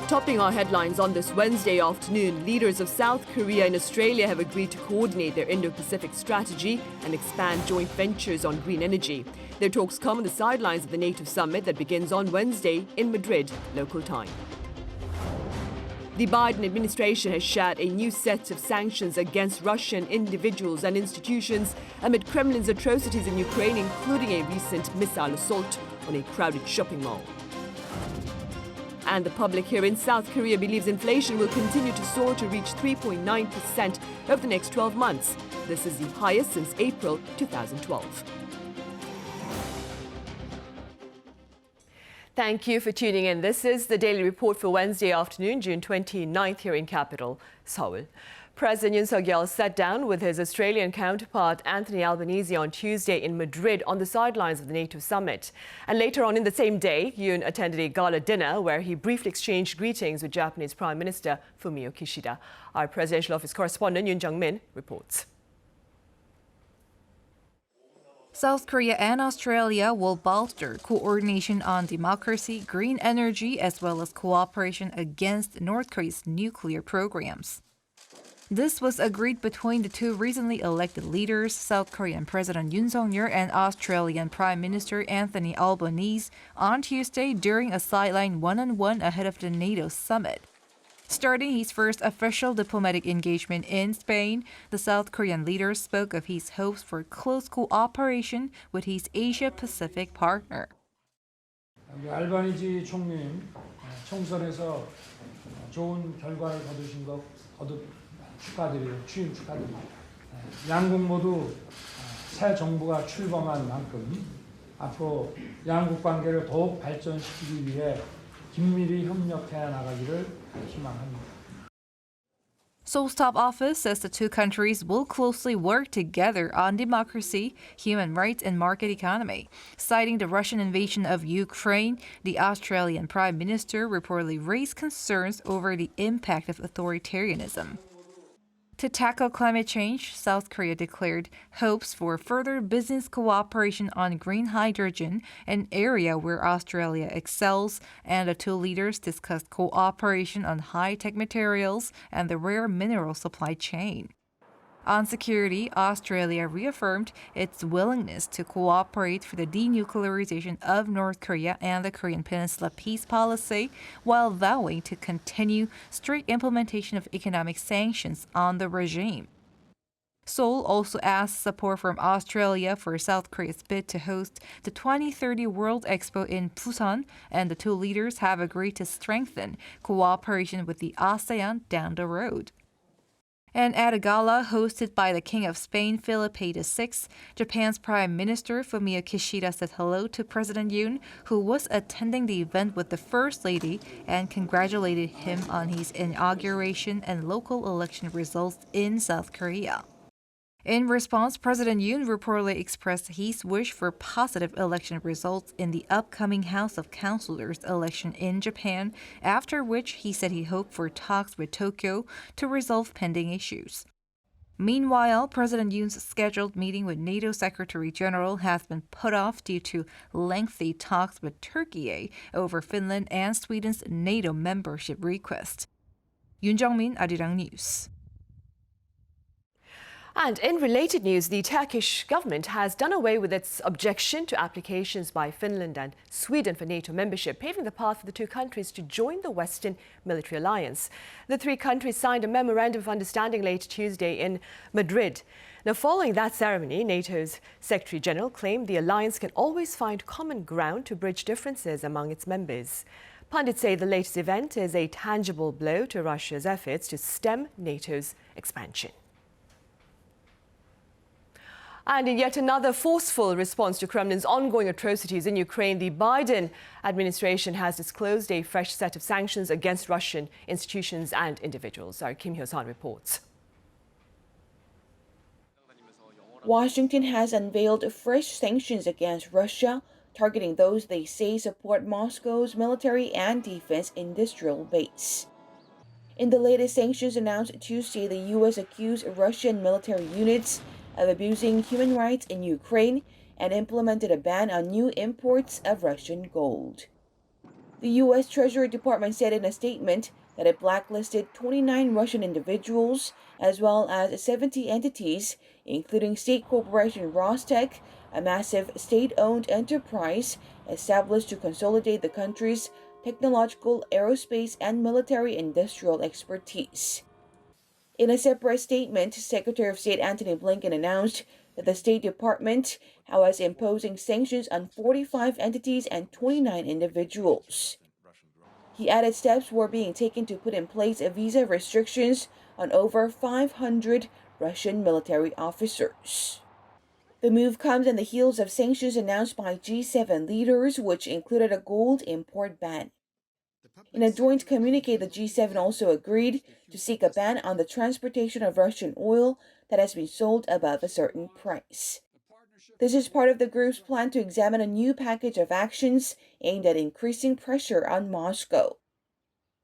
Topping our headlines on this Wednesday afternoon, leaders of South Korea and Australia have agreed to coordinate their Indo-Pacific strategy and expand joint ventures on green energy. Their talks come on the sidelines of the NATO summit that begins on Wednesday in Madrid, local time. The Biden administration has shared a new set of sanctions against Russian individuals and institutions amid Kremlin's atrocities in Ukraine, including a recent missile assault on a crowded shopping mall. And the public here in South Korea believes inflation will continue to soar to reach 3.9% over the next 12 months. This is the highest since April 2012. Thank you for tuning in. This is the Daily Report for Wednesday afternoon, June 29th, here in capital Seoul. President Yoon Suk-yeol sat down with his Australian counterpart Anthony Albanese on Tuesday in Madrid on the sidelines of the NATO summit. And later on in the same day, Yoon attended a gala dinner where he briefly exchanged greetings with Japanese Prime Minister Fumio Kishida. Our Presidential Office correspondent Yoon Jung-min reports. South Korea and Australia will bolster coordination on democracy, green energy, as well as cooperation against North Korea's nuclear programs. This was agreed between the two recently elected leaders, South Korean President Yoon Suk-yeol and Australian Prime Minister Anthony Albanese, on Tuesday during a sideline one-on-one ahead of the NATO summit. Starting his first official diplomatic engagement in Spain, the South Korean leader spoke of his hopes for close cooperation with his Asia-Pacific partner. 알바니지 총리님 총선에서 좋은 결과를 거두신 것 축하드리고 취임 축하드립니다. 양국 모두 새 정부가 출범한 만큼 앞으로 양국 관계를 더욱 발전시키기 위해 긴밀히 협력해 나가기를 희망합니다. Seoul's top office says the two countries will closely work together on democracy, human rights, and market economy. Citing the Russian invasion of Ukraine, the Australian Prime Minister reportedly raised concerns over the impact of authoritarianism. To tackle climate change, South Korea declared hopes for further business cooperation on green hydrogen, an area where Australia excels, and the two leaders discussed cooperation on high-tech materials and the rare mineral supply chain. On security, Australia reaffirmed its willingness to cooperate for the denuclearization of North Korea and the Korean Peninsula peace policy, while vowing to continue strict implementation of economic sanctions on the regime. Seoul also asked support from Australia for South Korea's bid to host the 2030 World Expo in Busan, and the two leaders have agreed to strengthen cooperation with the ASEAN down the road. And at a gala hosted by the King of Spain, Felipe VI, Japan's Prime Minister Fumio Kishida said hello to President Yoon, who was attending the event with the First Lady, and congratulated him on his inauguration and local election results in South Korea. In response, President Yoon reportedly expressed his wish for positive election results in the upcoming House of Councilors election in Japan, after which he said he hoped for talks with Tokyo to resolve pending issues. Meanwhile, President Yoon's scheduled meeting with NATO Secretary General has been put off due to lengthy talks with Turkey over Finland and Sweden's NATO membership request. Yoon Jung-min, Arirang News. And in related news, the Turkish government has done away with its objection to applications by Finland and Sweden for NATO membership, paving the path for the two countries to join the Western military alliance. The three countries signed a memorandum of understanding late Tuesday in Madrid. Now, following that ceremony, NATO's Secretary General claimed the alliance can always find common ground to bridge differences among its members. Pundits say the latest event is a tangible blow to Russia's efforts to stem NATO's expansion. And in yet another forceful response to Kremlin's ongoing atrocities in Ukraine, the Biden administration has disclosed a fresh set of sanctions against Russian institutions and individuals. Our Kim Hyo-sun reports. Washington has unveiled fresh sanctions against Russia, targeting those they say support Moscow's military and defense industrial base. In the latest sanctions announced Tuesday, the U.S. accused Russian military units of abusing human rights in Ukraine and implemented a ban on new imports of Russian gold. The U.S. Treasury Department said in a statement that it blacklisted 29 Russian individuals as well as 70 entities, including state corporation Rostec, a massive state-owned enterprise established to consolidate the country's technological, aerospace, and military industrial expertise. In a separate statement, Secretary of State Antony Blinken announced that the State Department was imposing sanctions on 45 entities and 29 individuals. He added steps were being taken to put in place visa restrictions on over 500 Russian military officers. The move comes on the heels of sanctions announced by G7 leaders, which included a gold import ban. In a joint communique, the G7 also agreed to seek a ban on the transportation of Russian oil that has been sold above a certain price. This is part of the group's plan to examine a new package of actions aimed at increasing pressure on Moscow.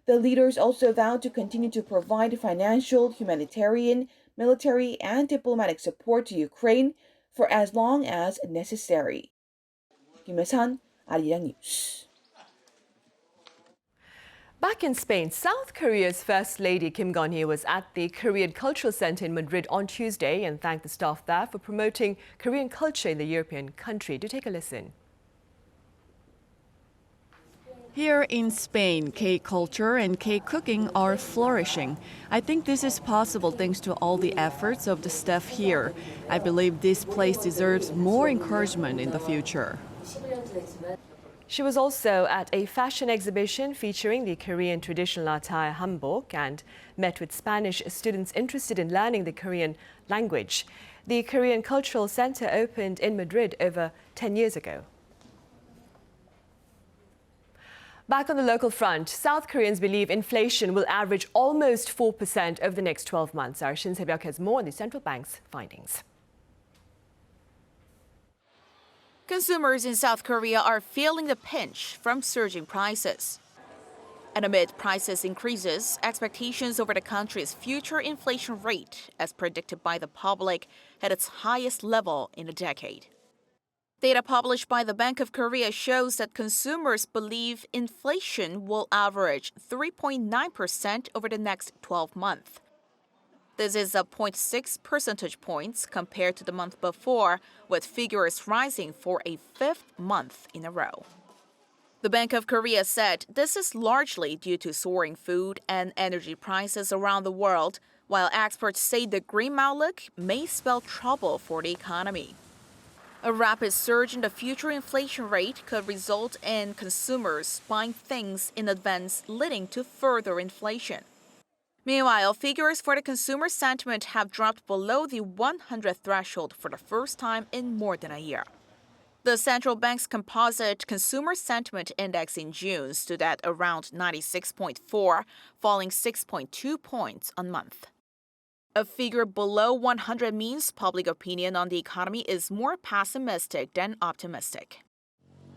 The leaders also vowed to continue to provide financial, humanitarian, military, and diplomatic support to Ukraine for as long as necessary. Kim Hee-san, Arirang News. Back in Spain, South Korea's First Lady Kim Keon-hee was at the Korean Cultural Center in Madrid on Tuesday and thanked the staff there for promoting Korean culture in the European country. Do take a listen. Here in Spain, cake culture and cake cooking are flourishing. I think this is possible thanks to all the efforts of the staff here. I believe this place deserves more encouragement in the future. She was also at a fashion exhibition featuring the Korean traditional attire hanbok and met with Spanish students interested in learning the Korean language. The Korean Cultural Center opened in Madrid over 10 years ago. Back on the local front, South Koreans believe inflation will average almost 4% over the next 12 months. Our Shin Se-byuk has more on the central bank's findings. Consumers in South Korea are feeling the pinch from surging prices. And amid prices increases, expectations over the country's future inflation rate, as predicted by the public, hit its highest level in a decade. Data published by the Bank of Korea shows that consumers believe inflation will average 3.9% over the next 12 months. This is up 0.6 percentage points compared to the month before, with figures rising for a fifth month in a row. The Bank of Korea said this is largely due to soaring food and energy prices around the world, while experts say the grim outlook may spell trouble for the economy. A rapid surge in the future inflation rate could result in consumers buying things in advance, leading to further inflation. Meanwhile, figures for the consumer sentiment have dropped below the 100 threshold for the first time in more than a year. The central bank's composite consumer sentiment index in June stood at around 96.4, falling 6.2 points on month. A figure below 100 means public opinion on the economy is more pessimistic than optimistic.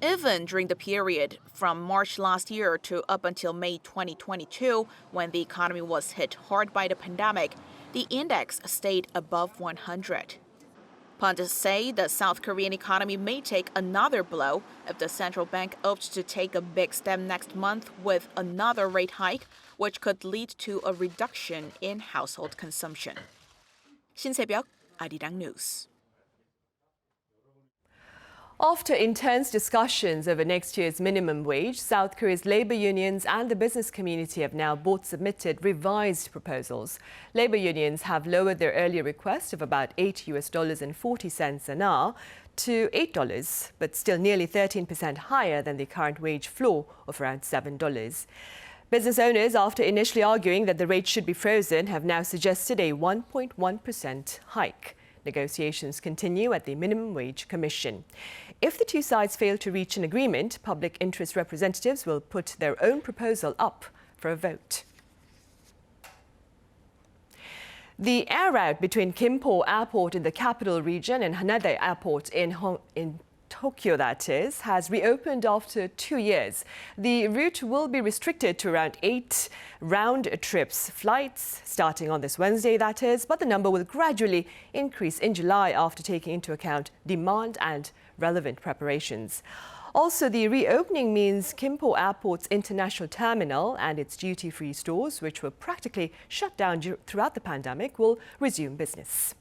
Even during the period from March last year to up until May 2022, when the economy was hit hard by the pandemic, the index stayed above 100. Pundits say the South Korean economy may take another blow if the central bank opts to take a big step next month with another rate hike, which could lead to a reduction in household consumption. Shin Se-byuk, Arirang News. After intense discussions over next year's minimum wage, South Korea's labor unions and the business community have now both submitted revised proposals. Labor unions have lowered their earlier request of about $8.40 an hour to $8, but still nearly 13% higher than the current wage floor of around $7. Business owners, after initially arguing that the rate should be frozen, have now suggested a 1.1% hike. Negotiations continue at the Minimum Wage Commission. If the two sides fail to reach an agreement, public interest representatives will put their own proposal up for a vote. The air route between Gimpo Airport in the capital region and Haneda Airport in Tokyo, that is, has reopened after 2 years. The route will be restricted to around 8 round-trips flights starting on this Wednesday, that is, but the number will gradually increase in July after taking into account demand and relevant preparations. Also, the reopening means Gimpo Airport's international terminal and its duty-free stores, which were practically shut down throughout the pandemic, will resume business.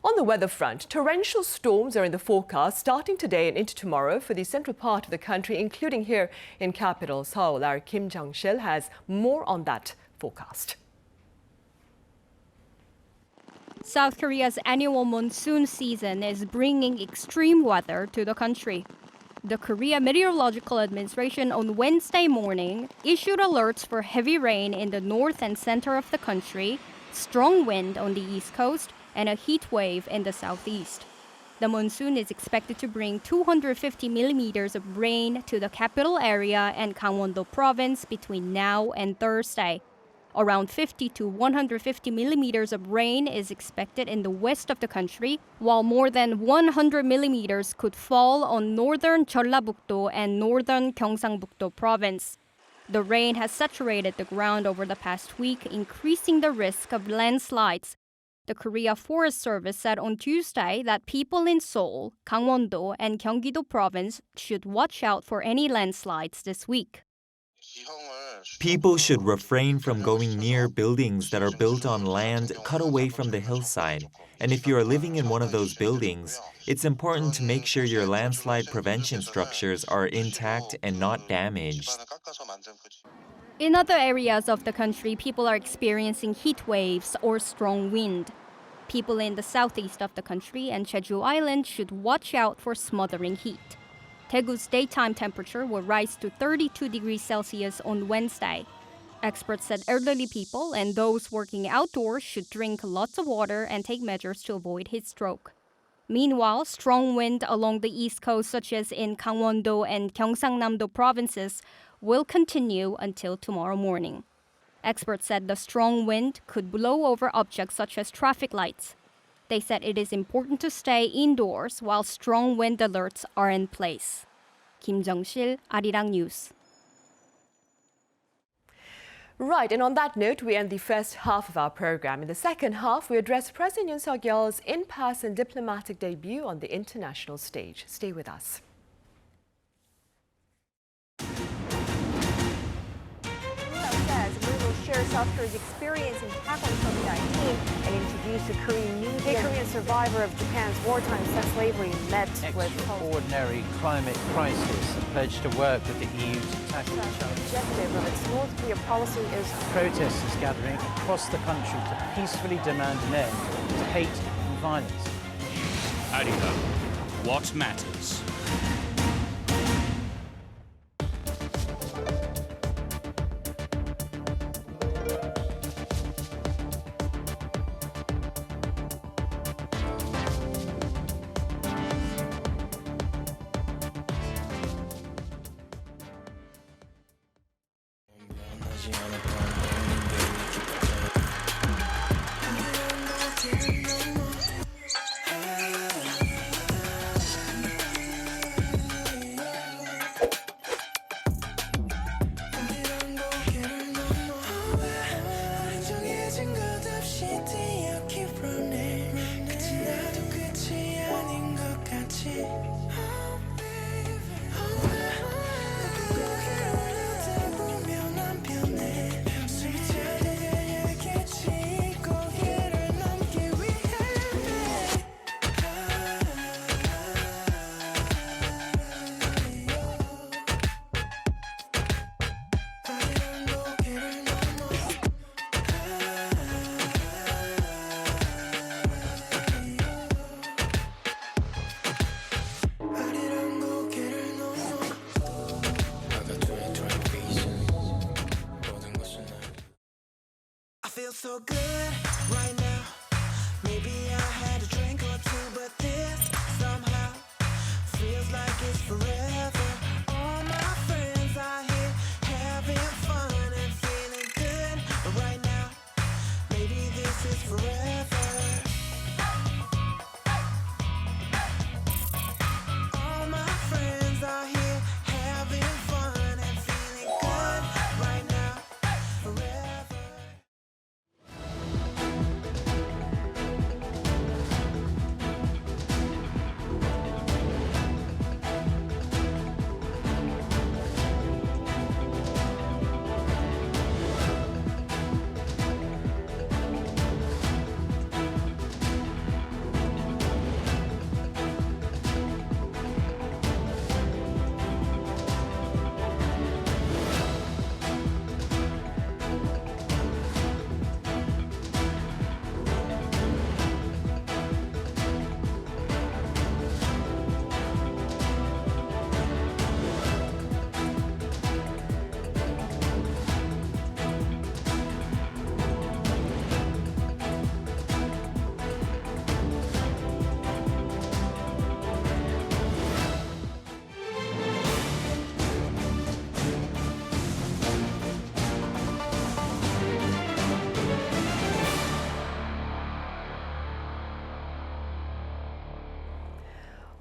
On the weather front, torrential storms are in the forecast starting today and into tomorrow for the central part of the country, including here in capital Seoul. Our Kim Jung-sil has more on that forecast. South Korea's annual monsoon season is bringing extreme weather to the country. The Korea Meteorological Administration on Wednesday morning issued alerts for heavy rain in the north and center of the country, strong wind on the east coast, and a heat wave in the southeast. The monsoon is expected to bring 250 millimeters of rain to the capital area and Gangwon-do Province between now and Thursday. Around 50 to 150 millimeters of rain is expected in the west of the country, while more than 100 millimeters could fall on northern Jeollabuk-do and northern Gyeongsang-buk-do Province. The rain has saturated the ground over the past week, increasing the risk of landslides. The Korea Forest Service said on Tuesday that people in Seoul, Gangwon-do, and Gyeonggi-do Province should watch out for any landslides this week. People should refrain from going near buildings that are built on land cut away from the hillside. And if you are living in one of those buildings, it's important to make sure your landslide prevention structures are intact and not damaged. In other areas of the country, people are experiencing heat waves or strong wind. People in the southeast of the country and Jeju Island should watch out for smothering heat. Daegu's daytime temperature will rise to 32 degrees Celsius on Wednesday. Experts said elderly people and those working outdoors should drink lots of water and take measures to avoid heat stroke. Meanwhile, strong wind along the east coast, such as in Gangwon-do and Gyeongsangnam-do provinces, will continue until tomorrow morning. Experts said the strong wind could blow over objects such as traffic lights. They said it is important to stay indoors while strong wind alerts are in place. Kim Jung-sil, Arirang News. Right, and on that note, we end the first half of our program. In the second half, we address President Yoon Suk-yeol's in-person diplomatic debut on the international stage. Stay with us. Share South Korea's experience in tackling COVID-19 and introduce a Korean New Year. A Korean survivor of Japan's wartime slavery met with extraordinary climate crisis and pledged to work with the EU to tackle the challenge. The objective of its North Korea policy is protesters gathering across the country to peacefully demand an end to hate and violence. Arirang, what matters? So good right now. Maybe I had a drink or two, but this somehow feels like it's forever. All my friends are here having fun and feeling good right now. Maybe this is forever. All my friends are here having fun and feeling good right now. Forever.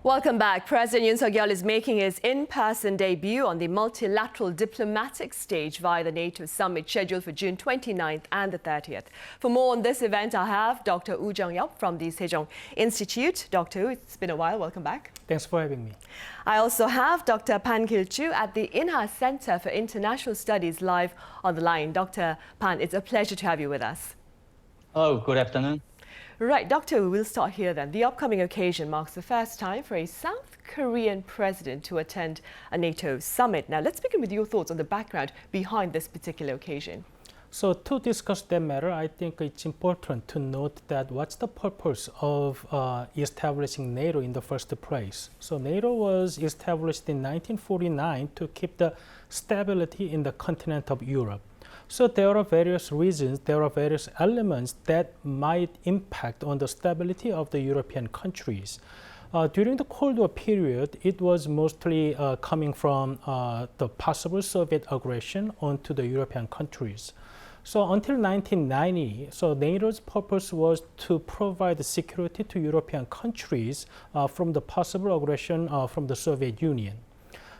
Welcome back. President Yoon Suk-yeol is making his in-person debut on the multilateral diplomatic stage via the NATO summit scheduled for June 29th and the 30th. For more on this event, I have Dr. Woo Jung-yup from the Sejong Institute. Dr. Woo, it's been a while. Welcome back. Thanks for having me. I also have Dr. Pan Kil-chu at the Inha Center for International Studies live on the line. Dr. Pan, it's a pleasure to have you with us. Oh, good afternoon. Right, Doctor, we'll start here then. The upcoming occasion marks the first time for a South Korean president to attend a NATO summit. Now, let's begin with your thoughts on the background behind this particular occasion. So to discuss that matter, I think it's important to note that what's the purpose of establishing NATO in the first place. So NATO was established in 1949 to keep the stability in the continent of Europe. So there are various reasons, there are various elements that might impact on the stability of the European countries. During the Cold War period, it was mostly coming from the possible Soviet aggression onto the European countries. So until 1990, so NATO's purpose was to provide security to European countries from the possible aggression from the Soviet Union.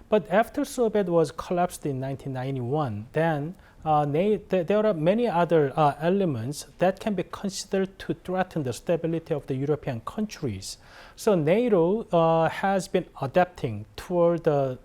But after Soviet was collapsed in 1991, then there are many other elements that can be considered to threaten the stability of the European countries. So NATO has been adapting toward a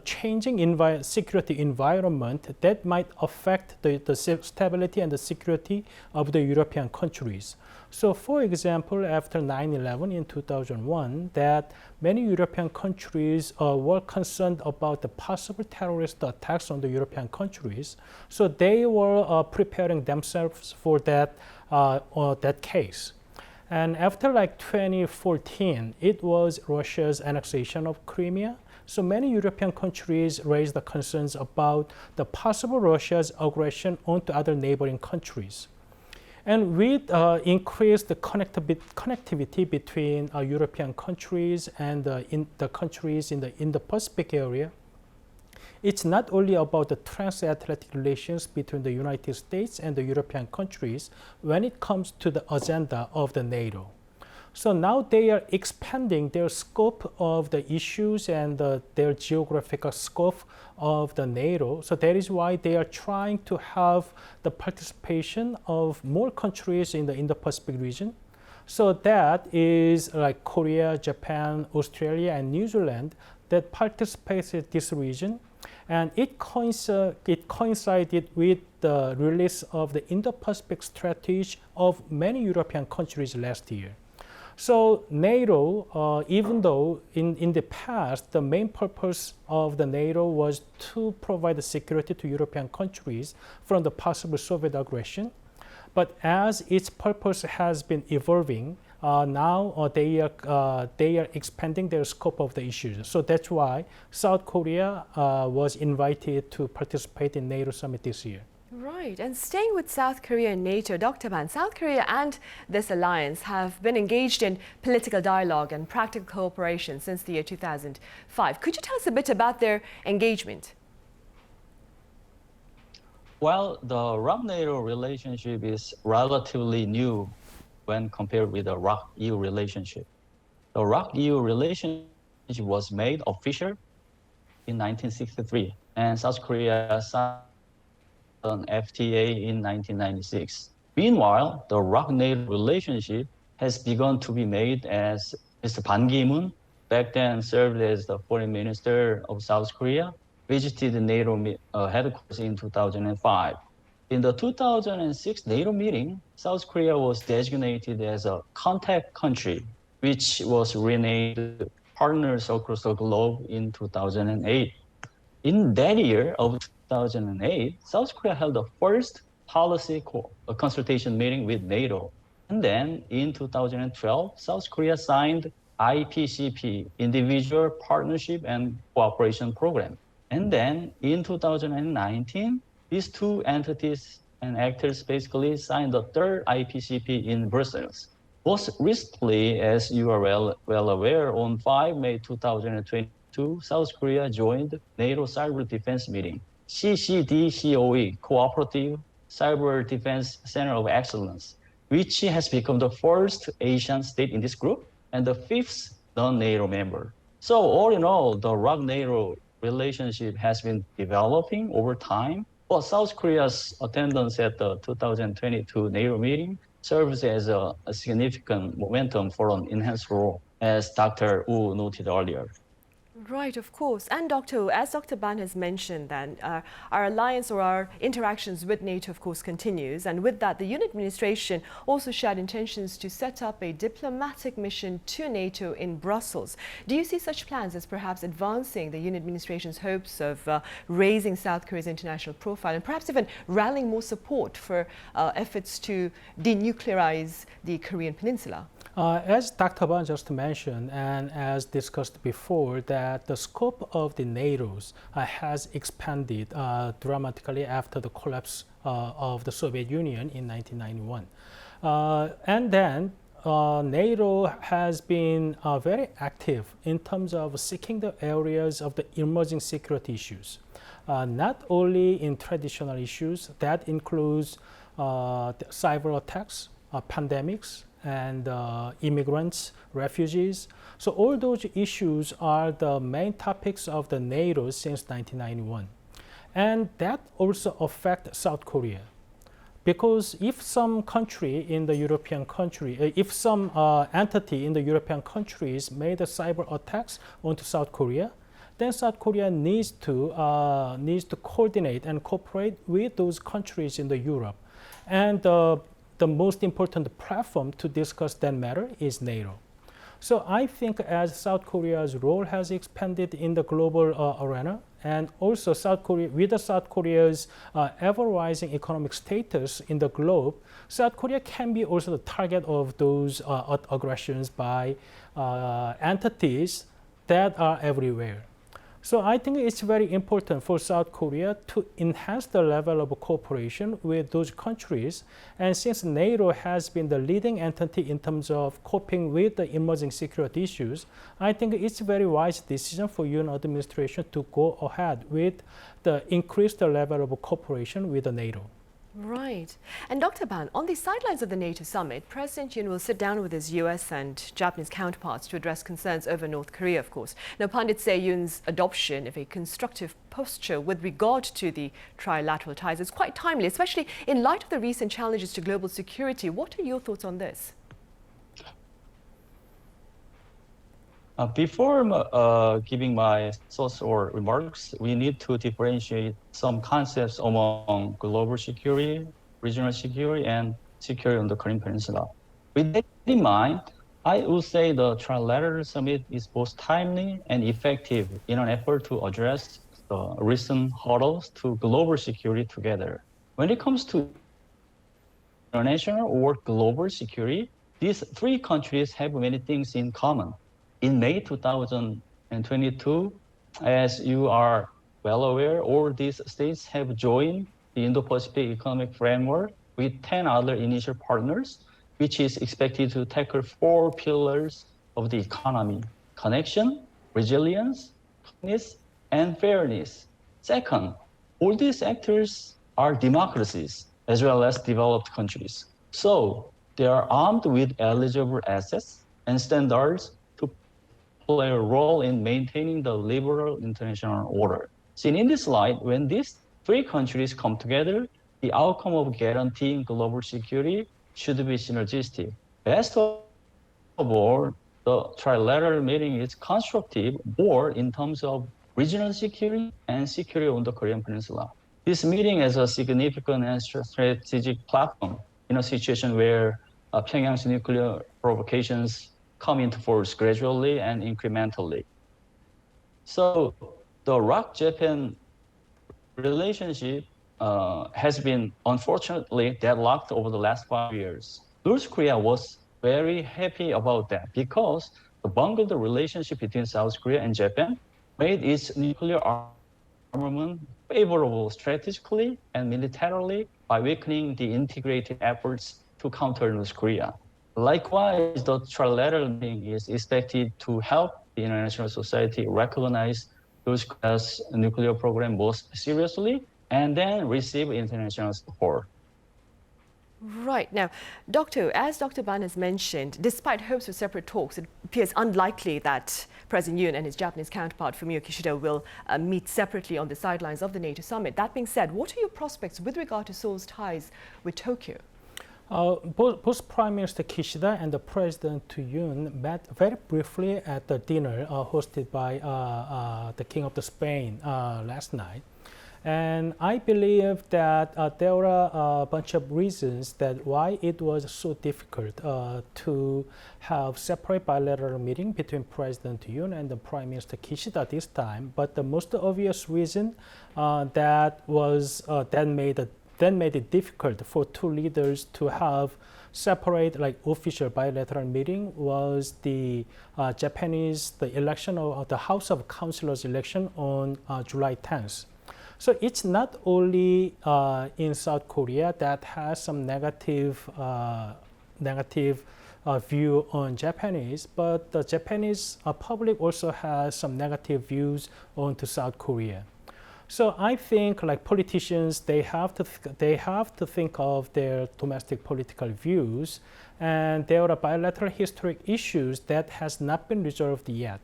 changing security environment that might affect the stability and the security of the European countries. So for example, after 9/11 in 2001, that many European countries were concerned about the possible terrorist attacks on the European countries. So they were preparing themselves for that case. And after like 2014, it was Russia's annexation of Crimea. So many European countries raised the concerns about the possible Russia's aggression onto other neighboring countries. And with increased connectivity between European countries and the countries in the Indo-Pacific area, it's not only about the transatlantic relations between the United States and the European countries when it comes to the agenda of the NATO. So now they are expanding their scope of the issues and their geographical scope of the NATO. So that is why they are trying to have the participation of more countries in the Indo-Pacific region. So that is like Korea, Japan, Australia, and New Zealand that participates in this region. And it coincided with the release of the Indo-Pacific strategy of many European countries last year. So NATO, even though in the past, the main purpose of the NATO was to provide security to European countries from the possible Soviet aggression, but as its purpose has been evolving, now they are expanding their scope of the issues. So that's why South Korea was invited to participate in NATO summit this year. Right, and staying with South Korea and NATO, Dr. Pan, South Korea and this alliance have been engaged in political dialogue and practical cooperation since the year 2005. Could you tell us a bit about their engagement? Well, the ROC-NATO relationship is relatively new when compared with the ROC-EU relationship. The ROC-EU relationship was made official in 1963, and South Korea signed an FTA in 1996. Meanwhile, the ROC-NATO relationship has begun to be made as Mr. Ban Ki-moon, back then served as the foreign minister of South Korea, visited the NATO headquarters in 2005. In the 2006 NATO meeting, South Korea was designated as a contact country, which was renamed Partners Across the Globe in 2008. In that year of 2008, South Korea held the first policy consultation meeting with NATO. And then in 2012, South Korea signed IPCP, Individual Partnership and Cooperation Program. And then in 2019, these two entities and actors basically signed the third IPCP in Brussels. Most recently, as you are well aware, on 5 May 2022, South Korea joined NATO Cyber Defense Meeting, CCDCOE, Cooperative Cyber Defense Center of Excellence, which has become the first Asian state in this group and the fifth non-NATO member. So all in all, the ROK-NATO relationship has been developing over time. But South Korea's attendance at the 2022 NATO meeting serves as a significant momentum for an enhanced role, as Dr. Wu noted earlier. Right, of course. And as Dr. Ban has mentioned, then our alliance or our interactions with NATO, of course, continues. And with that, the YOON administration also shared intentions to set up a diplomatic mission to NATO in Brussels. Do you see such plans as perhaps advancing the YOON administration's hopes of raising South Korea's international profile and perhaps even rallying more support for efforts to denuclearize the Korean peninsula? As Dr. Ban just mentioned, and as discussed before, that the scope of the NATO's has expanded dramatically after the collapse of the Soviet Union in 1991. And then NATO has been very active in terms of seeking the areas of the emerging security issues, not only in traditional issues, that includes cyber attacks, pandemics, and immigrants, refugees. So all those issues are the main topics of the NATO since 1991. And that also affects South Korea. Because if some country in the European country, if some entity in the European countries made a cyber attacks onto South Korea, then South Korea needs to coordinate and cooperate with those countries in the Europe. And the most important platform to discuss that matter is NATO. So I think as South Korea's role has expanded in the global arena, and also South Korea, with South Korea's ever-rising economic status in the globe, South Korea can be also the target of those aggressions by entities that are everywhere. So I think it's very important for South Korea to enhance the level of cooperation with those countries. And since NATO has been the leading entity in terms of coping with the emerging security issues, I think it's a very wise decision for YOON administration to go ahead with the increased level of cooperation with the NATO. Right. And Dr. Ban, on the sidelines of the NATO summit, President Yoon will sit down with his US and Japanese counterparts to address concerns over North Korea, of course. Now, pundits say Yoon's adoption of a constructive posture with regard to the trilateral ties is quite timely, especially in light of the recent challenges to global security. What are your thoughts on this? Before giving my thoughts or remarks, we need to differentiate some concepts among global security, regional security, and security on the Korean Peninsula. With that in mind, I would say the Trilateral Summit is both timely and effective in an effort to address the recent hurdles to global security together. When it comes to international or global security, these three countries have many things in common. In May 2022, as you are well aware, all these states have joined the Indo-Pacific Economic Framework with 10 other initial partners, which is expected to tackle 4 pillars of the economy: connection, resilience, fairness, and fairness. Second, all these actors are democracies as well as developed countries. So they are armed with eligible assets and standards play a role in maintaining the liberal international order. Seen in this light, when these three countries come together, the outcome of guaranteeing global security should be synergistic. Best of all, the trilateral meeting is constructive more in terms of regional security and security on the Korean Peninsula. This meeting is a significant and strategic platform in a situation where Pyongyang's nuclear provocations come into force gradually and incrementally. So the ROK-Japan relationship has been unfortunately deadlocked over the last 5 years. North Korea was very happy about that because the bungled relationship between South Korea and Japan made its nuclear armament favorable strategically and militarily by weakening the integrated efforts to counter North Korea. Likewise, the trilateral meeting is expected to help the international society recognize North Korea's nuclear program most seriously and then receive international support. Right. Now, as Dr. Ban has mentioned, despite hopes for separate talks, it appears unlikely that President Yoon and his Japanese counterpart Fumio Kishida will meet separately on the sidelines of the NATO summit. That being said, what are your prospects with regard to Seoul's ties with Tokyo? Both Prime Minister Kishida and the President Yoon met very briefly at the dinner hosted by the King of Spain last night. And I believe that there are a bunch of reasons that why it was so difficult to have separate bilateral meeting between President Yoon and the Prime Minister Kishida this time. But the most obvious reason that made it difficult for two leaders to have separate official bilateral meeting was the election of the House of Councilors election on July 10th. So it's not only in South Korea that has some negative view on Japanese, but the Japanese public also has some negative views on to South Korea. So I think politicians, they have to think of their domestic political views, and there are bilateral historic issues that has not been resolved yet.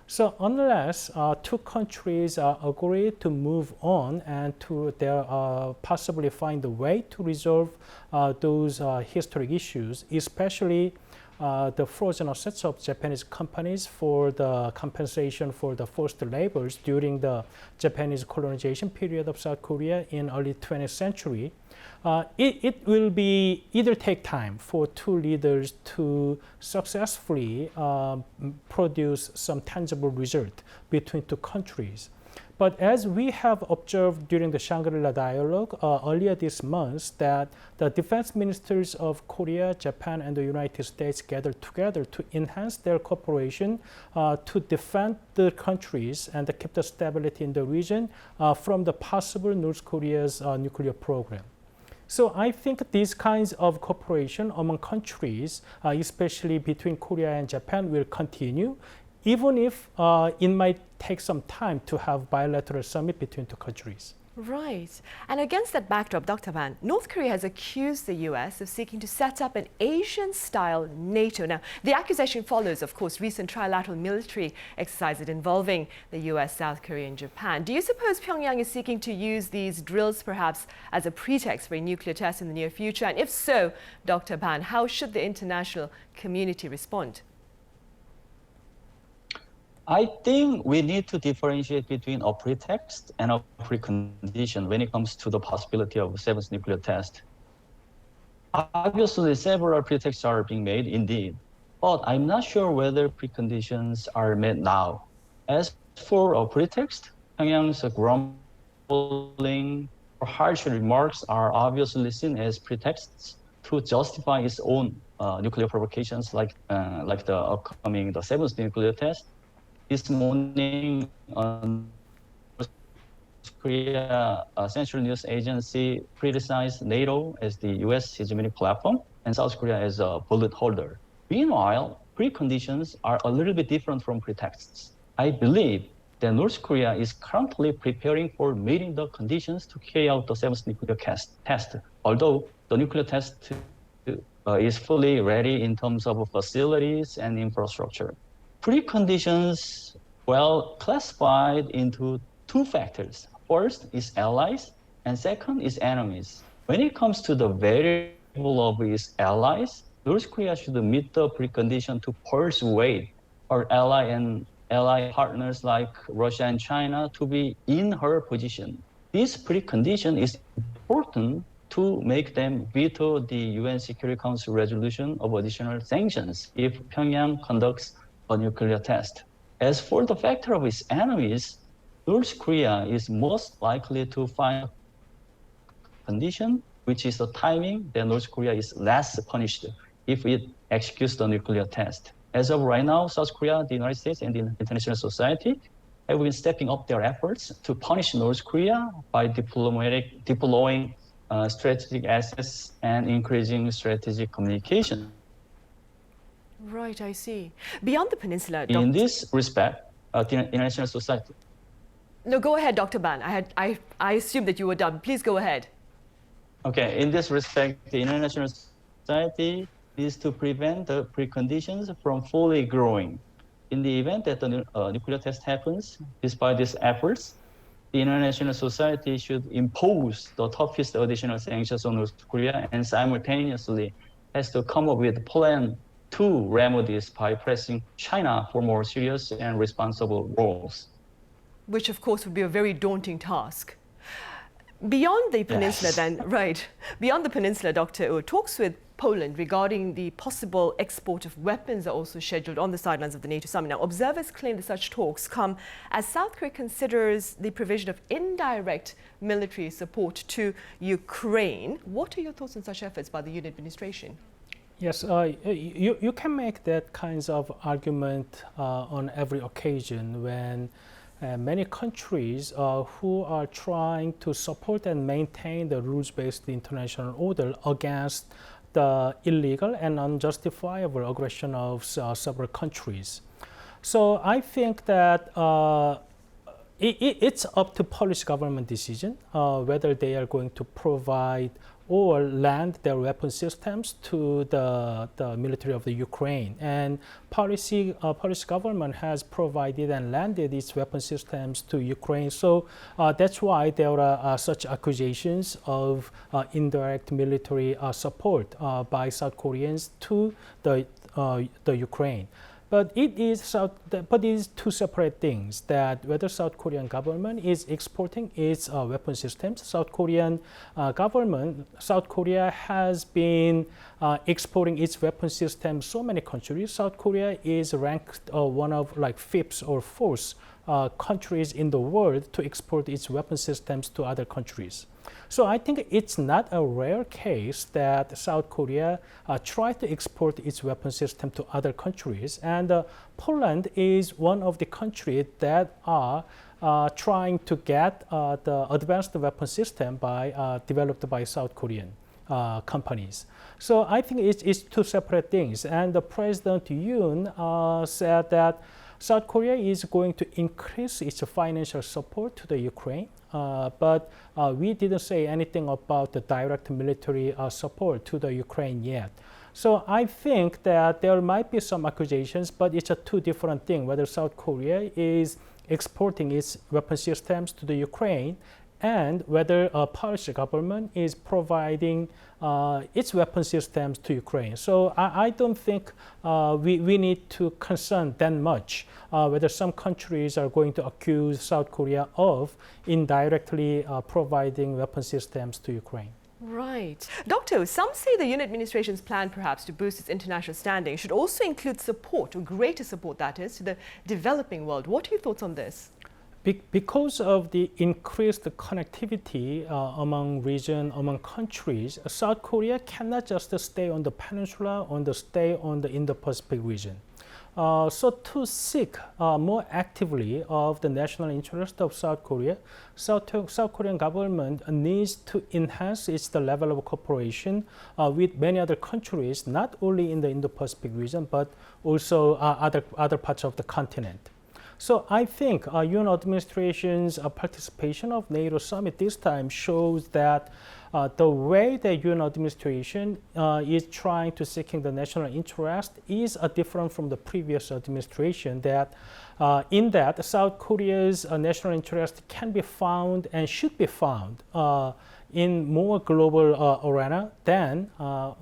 So unless two countries agree to move on and possibly find a way to resolve those historic issues, especially the frozen assets of Japanese companies for the compensation for the forced labors during the Japanese colonization period of South Korea in early 20th century, it will be either take time for two leaders to successfully produce some tangible result between two countries. But as we have observed during the Shangri-La dialogue earlier this month, that the defense ministers of Korea, Japan, and the United States gathered together to enhance their cooperation to defend the countries and to keep the stability in the region from the possible North Korea's nuclear program. So I think these kinds of cooperation among countries, especially between Korea and Japan, will continue, even if it might take some time to have bilateral summit between two countries. Right. And against that backdrop, Dr. Ban, North Korea has accused the US of seeking to set up an Asian-style NATO. Now, the accusation follows, of course, recent trilateral military exercises involving the US, South Korea, and Japan. Do you suppose Pyongyang is seeking to use these drills perhaps as a pretext for a nuclear test in the near future? And if so, Dr. Ban, how should the international community respond? I think we need to differentiate between a pretext and a precondition when it comes to the possibility of a seventh nuclear test. Obviously, several pretexts are being made indeed, but I'm not sure whether preconditions are met now. As for a pretext, Pyongyang's grumbling or harsh remarks are obviously seen as pretexts to justify its own nuclear provocations, like the upcoming seventh nuclear test. This morning, Korea Central News Agency criticized NATO as the U.S. hegemonic platform and South Korea as a bullet holder. Meanwhile, preconditions are a little bit different from pretexts. I believe that North Korea is currently preparing for meeting the conditions to carry out the seventh nuclear test, although the nuclear test is fully ready in terms of facilities and infrastructure. Preconditions, well, classified into two factors. First is allies, and second is enemies. When it comes to the variable of its allies, North Korea should meet the precondition to persuade our ally partners like Russia and China to be in her position. This precondition is important to make them veto the UN Security Council resolution of additional sanctions if Pyongyang conducts a nuclear test. As for the factor of its enemies, North Korea is most likely to find a condition, which is the timing that North Korea is less punished if it executes the nuclear test. As of right now, South Korea, the United States, and the international society have been stepping up their efforts to punish North Korea by deploying strategic assets and increasing strategic communication. Right, I see. Beyond the peninsula, in this respect, the international society. No, go ahead, Dr. Ban. I assumed that you were done. Please go ahead. Okay, in this respect, the international society needs to prevent the preconditions from fully growing. In the event that the nuclear test happens, despite these efforts, the international society should impose the toughest additional sanctions on North Korea and simultaneously has to come up with a plan to remedy this by pressing China for more serious and responsible roles. Which, of course, would be a very daunting task. Beyond the peninsula, beyond the peninsula, Dr. Oh, talks with Poland regarding the possible export of weapons are also scheduled on the sidelines of the NATO summit. Now, observers claim that such talks come as South Korea considers the provision of indirect military support to Ukraine. What are your thoughts on such efforts by the YOON administration? Yes, you can make that kinds of argument on every occasion when many countries who are trying to support and maintain the rules-based international order against the illegal and unjustifiable aggression of several countries. So I think that it's up to Polish government decision whether they are going to provide or lend their weapon systems to the military of the Ukraine. And Polish government has provided and landed its weapon systems to Ukraine. So that's why there are such accusations of indirect military support by South Koreans to the Ukraine. But it is two separate things, that whether South Korean government is exporting its weapon systems. South Korea has been exporting its weapon systems so many countries. South Korea is ranked one of like fifth or fourth countries in the world to export its weapon systems to other countries. So I think it's not a rare case that South Korea tried to export its weapon system to other countries. And Poland is one of the countries that are trying to get the advanced weapon system developed by South Korean companies. So I think it's two separate things. And the President Yoon said that South Korea is going to increase its financial support to the Ukraine, but we didn't say anything about the direct military support to the Ukraine yet. So I think that there might be some accusations, but it's a two different things, whether South Korea is exporting its weapon systems to the Ukraine and whether a Polish government is providing its weapon systems to Ukraine. So I don't think we need to concern that much whether some countries are going to accuse South Korea of indirectly providing weapon systems to Ukraine. Right. Doctor, some say the YOON administration's plan perhaps to boost its international standing should also include support, or greater support that is, to the developing world. What are your thoughts on this? Because of the increased connectivity among countries, South Korea cannot just stay on the peninsula or stay on the Indo-Pacific region. So to seek more actively of the national interest of South Korea, South Korean government needs to enhance its level of cooperation with many other countries, not only in the Indo-Pacific region, but also other parts of the continent. So I think YOON administration's participation of NATO summit this time shows that the way the YOON administration is trying to seeking the national interest is different from the previous administration. That in that South Korea's national interest can be found and should be found in more global arena than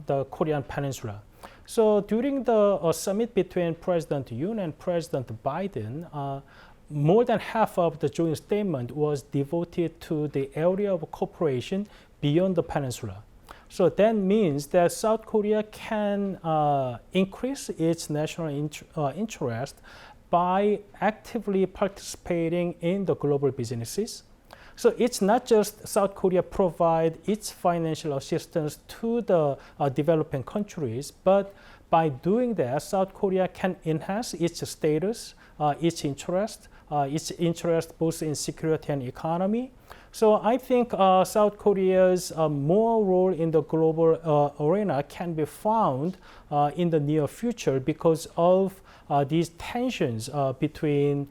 the Korean peninsula. So during the summit between President Yoon and President Biden, more than half of the joint statement was devoted to the area of cooperation beyond the peninsula. So that means that South Korea can increase its national interest by actively participating in the global businesses. So it's not just South Korea provide its financial assistance to the developing countries, but by doing that, South Korea can enhance its status, its interest both in security and economy. So I think South Korea's more role in the global arena can be found in the near future because of these tensions between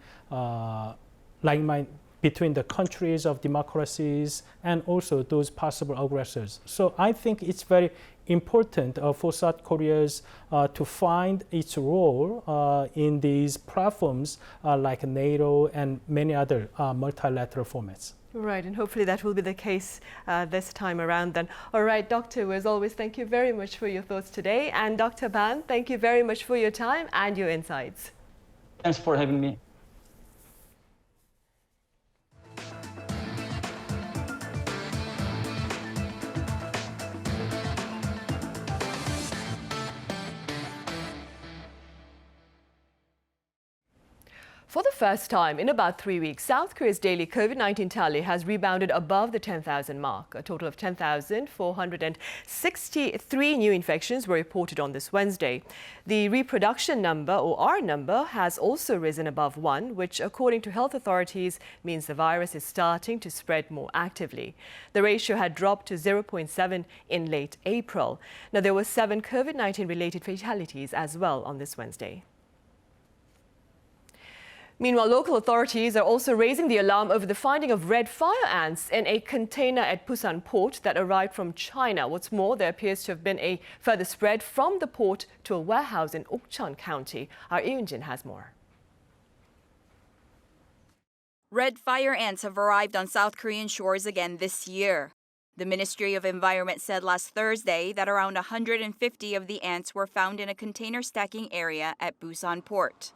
between the countries of democracies and also those possible aggressors. So I think it's very important for South Korea to find its role in these platforms like NATO and many other multilateral formats. Right, and hopefully that will be the case this time around then. All right, Doctor, as always, thank you very much for your thoughts today. And Dr. Ban, thank you very much for your time and your insights. Thanks for having me. For the first time in about 3 weeks, South Korea's daily COVID-19 tally has rebounded above the 10,000 mark. A total of 10,463 new infections were reported on this Wednesday. The reproduction number, or R number, has also risen above 1, which, according to health authorities, means the virus is starting to spread more actively. The ratio had dropped to 0.7 in late April. Now, there were 7 COVID-19 related fatalities as well on this Wednesday. Meanwhile, local authorities are also raising the alarm over the finding of red fire ants in a container at Busan port that arrived from China. What's more, there appears to have been a further spread from the port to a warehouse in Okcheon County. Our Yoon has more. Red fire ants have arrived on South Korean shores again this year. The Ministry of Environment said last Thursday that around 150 of the ants were found in a container stacking area at Busan port.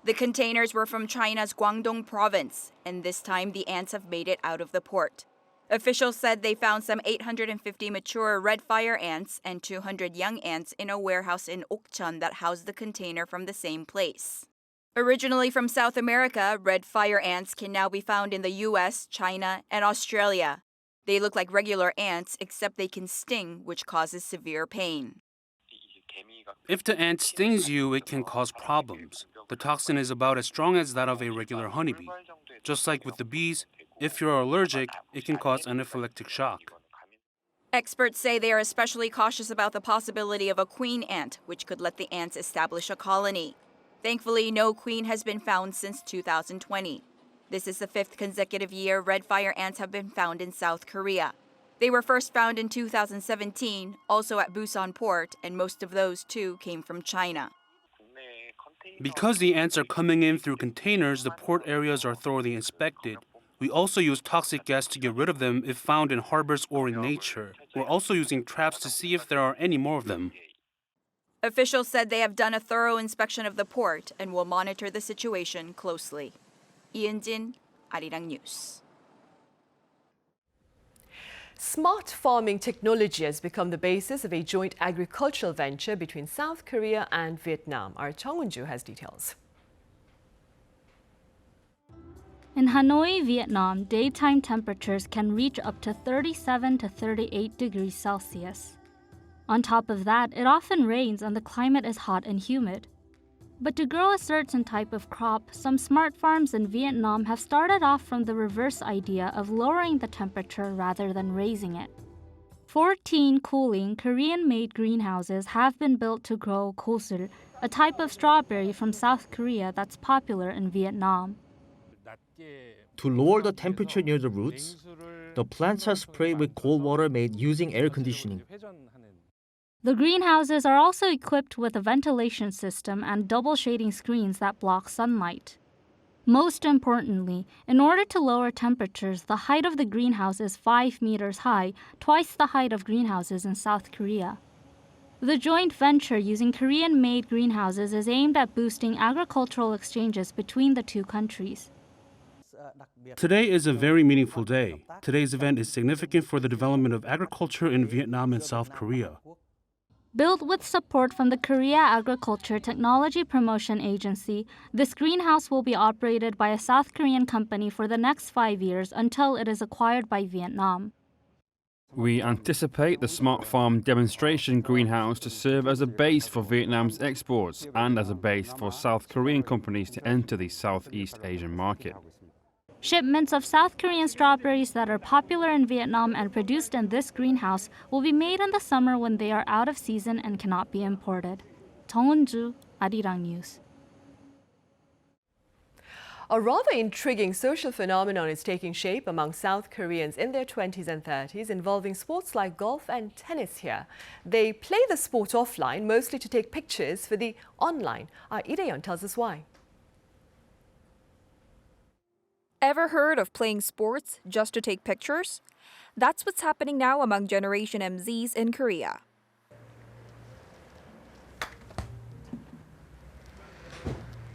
The containers were from China's Gangwon-do Province, and this time the ants have made it out of the port. Officials said they found some 850 mature red fire ants and 200 young ants in a warehouse in Okcheon that housed the container from the same place. Originally from South America, red fire ants can now be found in the US, China, and Australia. They look like regular ants, except they can sting, which causes severe pain. If the ant stings you, it can cause problems. The toxin is about as strong as that of a regular honeybee. Just like with the bees, if you're allergic, it can cause anaphylactic shock. Experts say they are especially cautious about the possibility of a queen ant, which could let the ants establish a colony. Thankfully, no queen has been found since 2020. This is the 5th consecutive year red fire ants have been found in South Korea. They were first found in 2017, also at Busan port, and most of those too came from China. Because the ants are coming in through containers, the port areas are thoroughly inspected. We also use toxic gas to get rid of them if found in harbors or in nature. We're also using traps to see if there are any more of them. Officials said they have done a thorough inspection of the port and will monitor the situation closely. Ian-jin, Arirang News. Smart farming technology has become the basis of a joint agricultural venture between South Korea and Vietnam. Our Chung Won-ju has details. In Hanoi, Vietnam, daytime temperatures can reach up to 37 to 38 degrees Celsius. On top of that, it often rains and the climate is hot and humid. But to grow a certain type of crop, some smart farms in Vietnam have started off from the reverse idea of lowering the temperature rather than raising it. 14 cooling Korean-made greenhouses have been built to grow kosul, a type of strawberry from South Korea that's popular in Vietnam. To lower the temperature near the roots, the plants are sprayed with cold water made using air conditioning. The greenhouses are also equipped with a ventilation system and double shading screens that block sunlight. Most importantly, in order to lower temperatures, the height of the greenhouse is 5 meters high, twice the height of greenhouses in South Korea. The joint venture using Korean-made greenhouses is aimed at boosting agricultural exchanges between the two countries. Today is a very meaningful day. Today's event is significant for the development of agriculture in Vietnam and South Korea. Built with support from the Korea Agriculture Technology Promotion Agency, this greenhouse will be operated by a South Korean company for the next 5 years until it is acquired by Vietnam. We anticipate the Smart Farm demonstration greenhouse to serve as a base for Vietnam's exports and as a base for South Korean companies to enter the Southeast Asian market. Shipments of South Korean strawberries that are popular in Vietnam and produced in this greenhouse will be made in the summer when they are out of season and cannot be imported. Chung Won-ju, Arirang News. A rather intriguing social phenomenon is taking shape among South Koreans in their 20s and 30s, involving sports like golf and tennis here. They play the sport offline, mostly to take pictures for the online. Lee tells us why. Ever heard of playing sports just to take pictures? That's what's happening now among Generation MZs in Korea.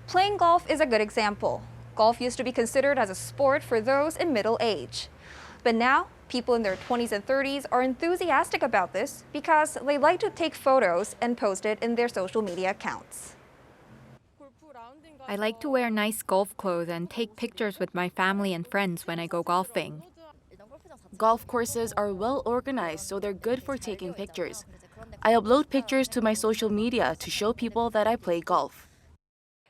Playing golf is a good example. Golf used to be considered as a sport for those in middle age. But now, people in their 20s and 30s are enthusiastic about this because they like to take photos and post it in their social media accounts. I like to wear nice golf clothes and take pictures with my family and friends when I go golfing. Golf courses are well organized, so they're good for taking pictures. I upload pictures to my social media to show people that I play golf.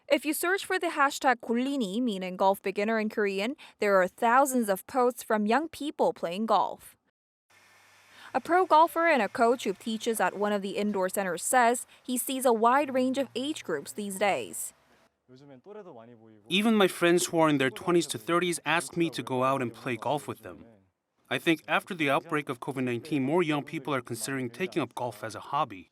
If you search for the hashtag 골린이, meaning golf beginner in Korean, there are thousands of posts from young people playing golf. A pro golfer and a coach who teaches at one of the indoor centers says he sees a wide range of age groups these days. Even my friends who are in their 20s to 30s ask me to go out and play golf with them. I think after the outbreak of COVID-19, more young people are considering taking up golf as a hobby.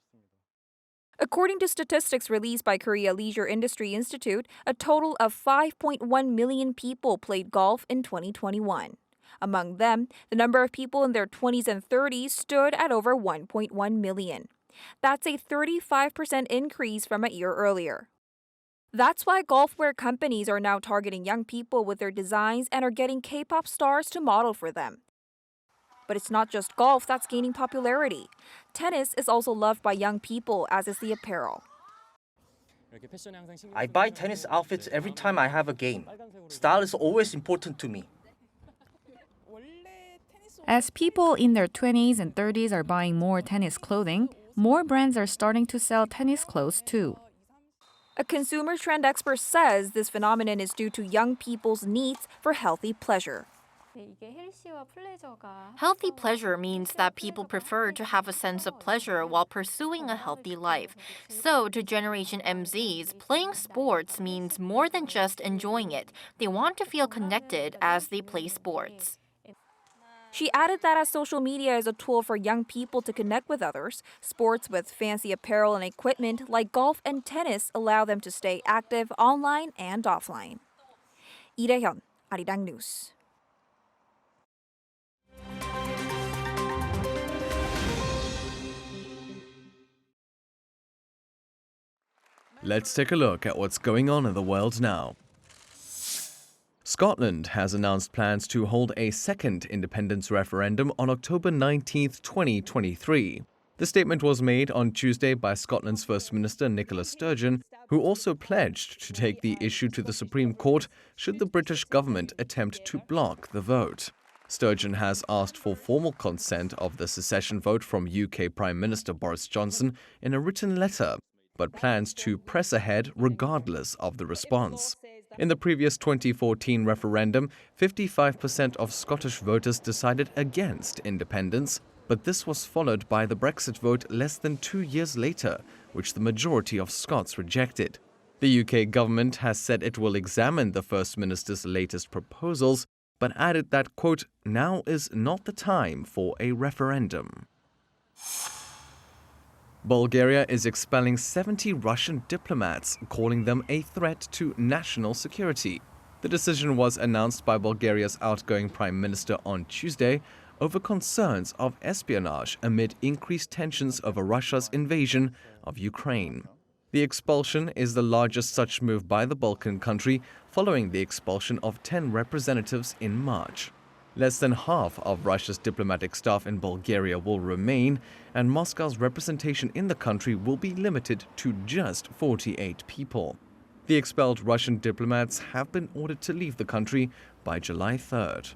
According to statistics released by Korea Leisure Industry Institute, a total of 5.1 million people played golf in 2021. Among them, the number of people in their 20s and 30s stood at over 1.1 million. That's a 35% increase from a year earlier. That's why golfwear companies are now targeting young people with their designs and are getting K-pop stars to model for them. But it's not just golf that's gaining popularity. Tennis is also loved by young people, as is the apparel. I buy tennis outfits every time I have a game. Style is always important to me. As people in their 20s and 30s are buying more tennis clothing, more brands are starting to sell tennis clothes too. A consumer trend expert says this phenomenon is due to young people's needs for healthy pleasure. Healthy pleasure means that people prefer to have a sense of pleasure while pursuing a healthy life. So, to Generation MZs, playing sports means more than just enjoying it. They want to feel connected as they play sports. She added that as social media is a tool for young people to connect with others, sports with fancy apparel and equipment like golf and tennis allow them to stay active online and offline. Lee-hyun, Arirang News. Let's take a look at what's going on in the world now. Scotland has announced plans to hold a second independence referendum on October 19, 2023. The statement was made on Tuesday by Scotland's First Minister Nicola Sturgeon, who also pledged to take the issue to the Supreme Court should the British government attempt to block the vote. Sturgeon has asked for formal consent of the secession vote from UK Prime Minister Boris Johnson in a written letter, but plans to press ahead regardless of the response. In the previous 2014 referendum, 55% of Scottish voters decided against independence, but this was followed by the Brexit vote less than 2 years later, which the majority of Scots rejected. The UK government has said it will examine the First Minister's latest proposals, but added that, quote, now is not the time for a referendum. Bulgaria is expelling 70 Russian diplomats, calling them a threat to national security. The decision was announced by Bulgaria's outgoing Prime Minister on Tuesday over concerns of espionage amid increased tensions over Russia's invasion of Ukraine. The expulsion is the largest such move by the Balkan country following the expulsion of 10 representatives in March. Less than half of Russia's diplomatic staff in Bulgaria will remain, and Moscow's representation in the country will be limited to just 48 people. The expelled Russian diplomats have been ordered to leave the country by July 3rd.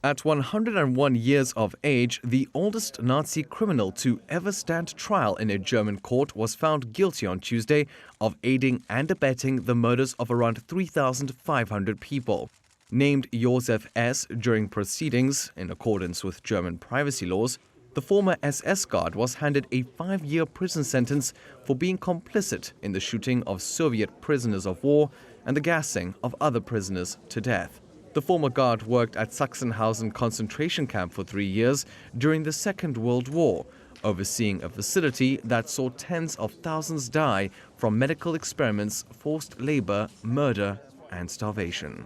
At 101 years of age, the oldest Nazi criminal to ever stand trial in a German court was found guilty on Tuesday of aiding and abetting the murders of around 3,500 people. Named Josef S. during proceedings, in accordance with German privacy laws, the former SS guard was handed a 5-year prison sentence for being complicit in the shooting of Soviet prisoners of war and the gassing of other prisoners to death. The former guard worked at Sachsenhausen concentration camp for 3 years during the Second World War, overseeing a facility that saw tens of thousands die from medical experiments, forced labor, murder, and starvation.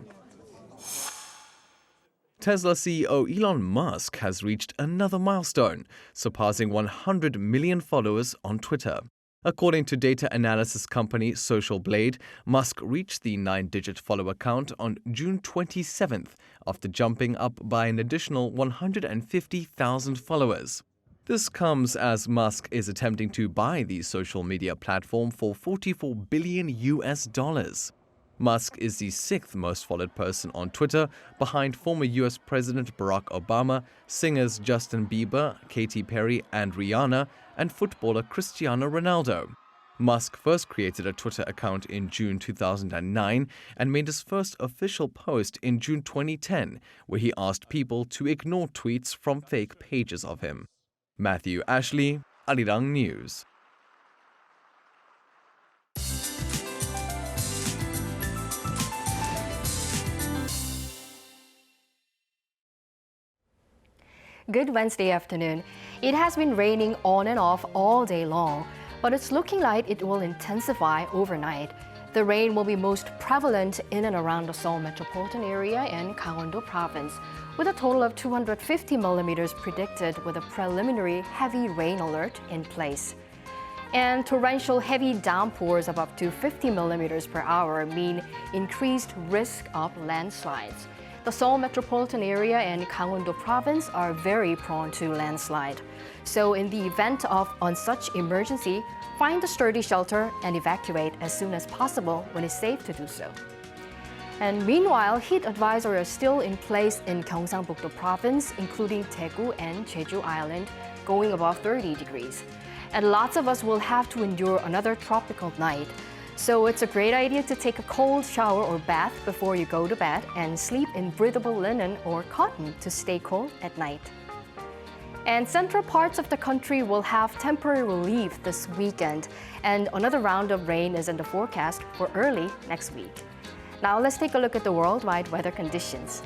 Tesla CEO Elon Musk has reached another milestone, surpassing 100 million followers on Twitter. According to data analysis company Social Blade, Musk reached the 9-digit follower count on June 27th after jumping up by an additional 150,000 followers. This comes as Musk is attempting to buy the social media platform for $44 billion. Musk is the 6th most followed person on Twitter, behind former US President Barack Obama, singers Justin Bieber, Katy Perry and Rihanna, and footballer Cristiano Ronaldo. Musk first created a Twitter account in June 2009 and made his first official post in June 2010, where he asked people to ignore tweets from fake pages of him. Matthew Ashley, Arirang News. Good Wednesday afternoon. It has been raining on and off all day long, but it's looking like it will intensify overnight. The rain will be most prevalent in and around the Seoul metropolitan area and Gangwon-do Province, with a total of 250 millimeters predicted with a preliminary heavy rain alert in place. And torrential heavy downpours of up to 50 millimeters per hour mean increased risk of landslides. The Seoul metropolitan area and Gangwon-do Province are very prone to landslide. So in the event of such emergency, find a sturdy shelter and evacuate as soon as possible when it's safe to do so. And meanwhile, heat advisories are still in place in Gyeongsang-buk-do Province, including Daegu and Jeju Island, going above 30 degrees. And lots of us will have to endure another tropical night. So it's a great idea to take a cold shower or bath before you go to bed and sleep in breathable linen or cotton to stay cool at night. And central parts of the country will have temporary relief this weekend, and another round of rain is in the forecast for early next week. Now let's take a look at the worldwide weather conditions.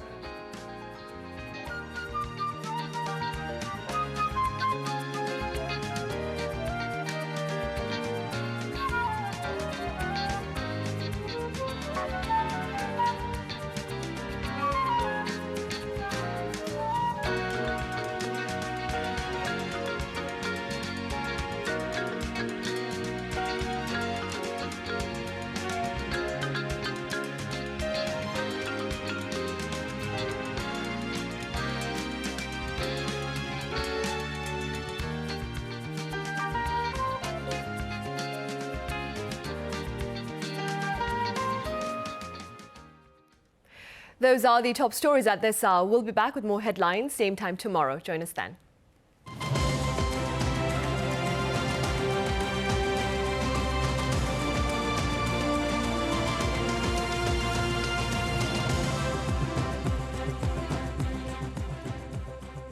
Those are the top stories at this hour. We'll be back with more headlines same time tomorrow. Join us then.